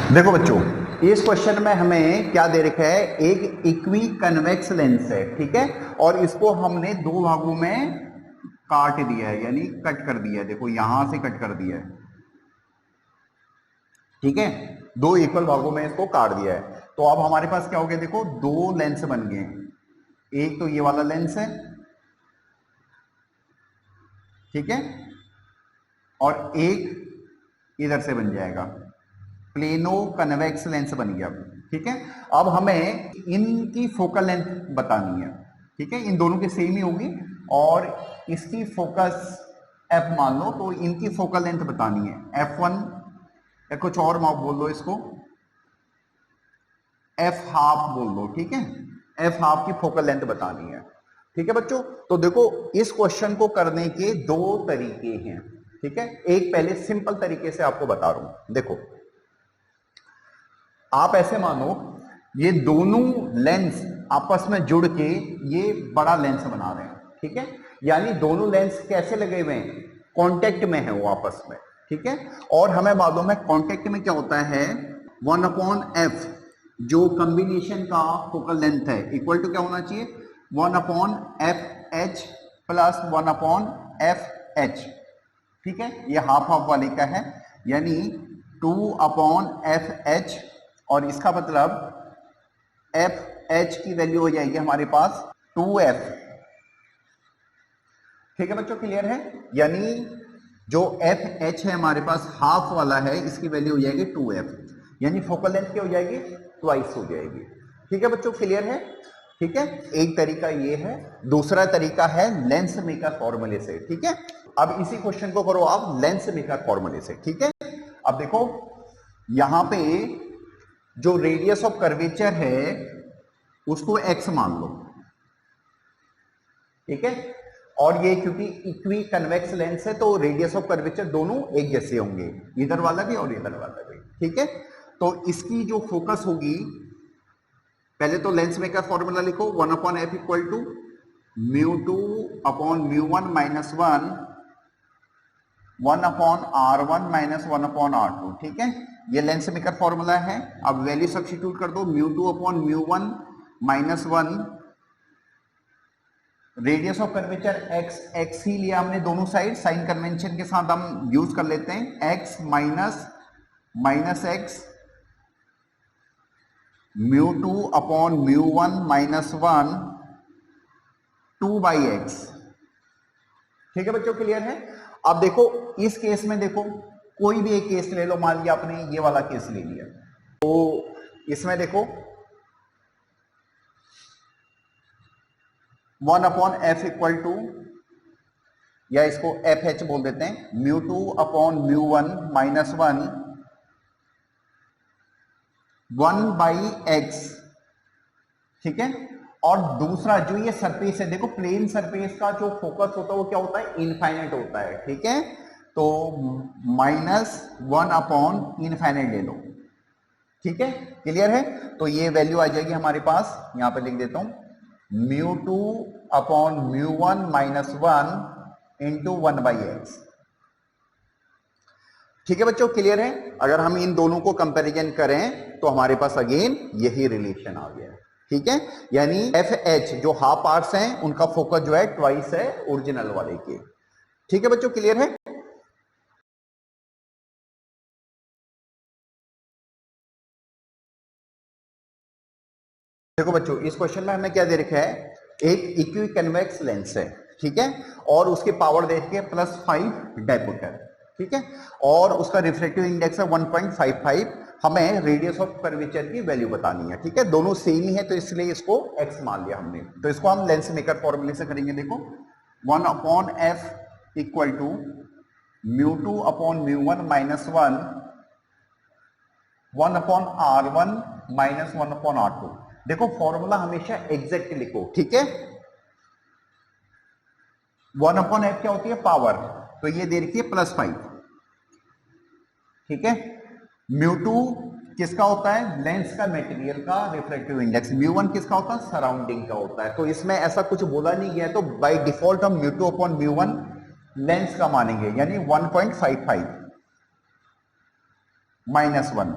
देखो बच्चों, इस क्वेश्चन में हमें क्या दे रखा है, एक इक्वी कन्वेक्स लेंस है, ठीक है, और इसको हमने दो भागों में काट दिया है, यानी कट कर दिया है। देखो यहां से कट कर दिया है, ठीक है, दो इक्वल भागों में इसको काट दिया है। तो अब हमारे पास क्या हो गया, देखो दो लेंस बन गए। एक तो ये वाला लेंस है, ठीक है, और एक इधर से बन जाएगा, प्लेनो कन्वेक्स लेंस बन गया, ठीक है। अब हमें इनकी फोकल लेंथ बतानी है, ठीक है, इन दोनों की सेम ही होगी और इसकी फोकस एफ मान लो, तो इनकी फोकल लेंथ बतानी है F1 या कुछ और माप बोल दो इसको, एफ हाफ बोल दो, ठीक है, एफ हाफ की फोकल लेंथ बतानी है, ठीक है बच्चों। तो देखो इस क्वेश्चन को करने के दो तरीके हैं, ठीक है। एक पहले सिंपल तरीके से आपको बता रहा हूं। देखो आप ऐसे मानो ये दोनों लेंस आपस में जुड़ के ये बड़ा लेंस बना रहे हैं, ठीक है, यानी दोनों लेंस कैसे लगे हुए हैं, कांटेक्ट में है वो आपस में, ठीक है। और हमें मालूम है कांटेक्ट में क्या होता है, 1/f जो कॉम्बिनेशन का फोकल लेंथ है इक्वल टू क्या होना चाहिए, 1/fh प्लस 1/fh, ठीक है, ये हाफ हाफ वाले का है, यानी 2/fh, और इसका मतलब fh की वैल्यू हो जाएगी हमारे पास 2f, ठीक है बच्चों, क्लियर है। यानी जो fh है हमारे पास हाफ वाला है, इसकी वैल्यू हो जाएगी 2f, यानी फोकल लेंथ क्या हो जाएगी, ट्वाइस हो जाएगी, ठीक है बच्चों, क्लियर है, ठीक है। एक तरीका ये है, दूसरा तरीका है लेंस मेकर फॉर्मूले से, ठीक है। अब इसी क्वेश्चन को करो आप लेंस मेकर फॉर्मूले से, ठीक है। अब देखो यहां पे जो रेडियस ऑफ कर्वेचर है उसको x मान लो, ठीक है, और ये क्योंकि इक्वी कन्वेक्स लेंस है तो रेडियस ऑफ कर्वेचर दोनों एक जैसे होंगे, इधर वाला भी और इधर वाला भी, ठीक है। तो इसकी जो फोकस होगी, पहले तो लेंस मेकर फॉर्मूला लिखो, 1/f equal to μ2/μ1 minus 1/r1 minus 1/r2, ठीक है, ये लेंस मेकर फॉर्मूला है। अब वैल्यू सब्स्टिट्यूट कर दो, μ2/μ1 minus 1, radius of curvature x ही लिया हमने दोनों साइड, साइन कन्वेंशन के साथ हम यूज कर लेते हैं, x minus x μ2/μ1 minus 1 2/x, ठीक है बच्चों, क्लियर है। अब देखो इस केस में देखो कोई भी एक केस ले लो, मान लिया आपने ये वाला केस ले लिया, तो इसमें देखो 1/f इक्वल टू, या इसको fh बोल देते हैं, μ2/μ1 माइनस 1/x, ठीक है। और दूसरा जो ये सरफेस है, देखो प्लेन सरफेस का जो फोकस होता है वो क्या होता है, इनफाइनाइट होता है, ठीक है, तो -1/इनफाइनाइट ले लो, ठीक है, क्लियर है। तो ये वैल्यू आ जाएगी हमारे पास, यहां पे लिख देता हूं, μ2/μ1 माइनस 1 इंटू 1/x, ठीक है बच्चों, क्लियर है। अगर हम इन दोनों को कंपैरिजन करें तो हमारे पास अगेन यही रिलेशन आ गया, ठीक है, यानी FH जो हाफ पार्ट्स हैं उनका फोकस जो है ट्वाइस है ओरिजिनल वाले के, ठीक है बच्चों, क्लियर है। देखो बच्चों इस क्वेश्चन में हमें क्या दे रखा है, एक इक्वी कन्वेक्स लेंस है, ठीक है, और उसकी पावर दे रखी है +5 डायपोटर, ठीक है, और उसका रिफ्रैक्टिव इंडेक्स है 1.55, हमें रेडियस ऑफ कर्वेचर की वैल्यू बतानी है, ठीक है, दोनों सेम ही है तो इसलिए इसको x मान लिया हमने। तो इसको हम लेंस मेकर फॉर्मूले से करेंगे, देखो 1/f equal to μ2/μ1 minus 1/r1 minus 1/r2। देखो फॉर्मूला हमेशा एग्जैक्ट लिखो, ठीक है। 1/f क्या होती है, पावर, तो ये दे रखी है +5, ठीक है। μ2 किसका होता है, लेंस का मटेरियल का रिफ्रैक्टिव इंडेक्स, μ1 किसका होता है, सराउंडिंग का होता है। तो इसमें ऐसा कुछ बोला नहीं गया, तो बाय डिफॉल्ट हम μ2/μ1 लेंस का मानेंगे, यानी 1.55 -1,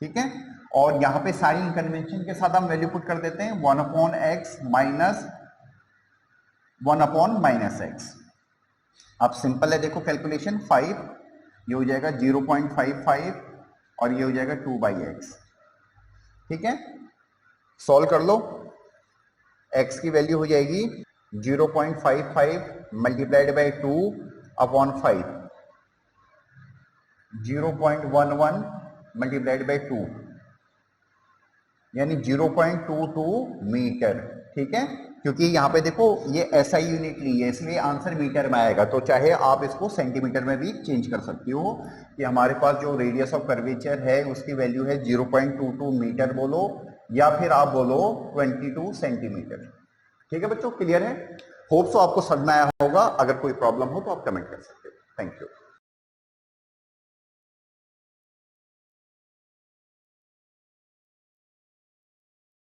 ठीक है। और यहां पे साइन कन्वेंशन के साथ हम वैल्यू पुट कर देते हैं 1/x माइनस 1/-x। अब सिंपल है, देखो कैलकुलेशन 5, ये हो जाएगा 0.55 और ये हो जाएगा 2/x। ठीक है, सॉल्व कर लो। x की वैल्यू हो जाएगी 0.55 मल्टीप्लाइड बाई 2/5, 0.11 मल्टीप्लाइड बाई 2 यानी 0.22 मीटर। ठीक है, क्योंकि यहाँ पे देखो ये SI यूनिट ली है इसलिए आंसर मीटर में आएगा, तो चाहे आप इसको सेंटीमीटर में भी चेंज कर सकती हो कि हमारे पास जो रेडियस ऑफ कर्वेचर है उसकी वैल्यू है 0.22 मीटर बोलो, या फिर आप बोलो 22 सेंटीमीटर। ठीक है बच्चों, क्लियर है? होप सो आपको समझ में आया होगा। अगर कोई प्रॉब्लम हो तो आप कमेंट कर सकते हो। Thank you.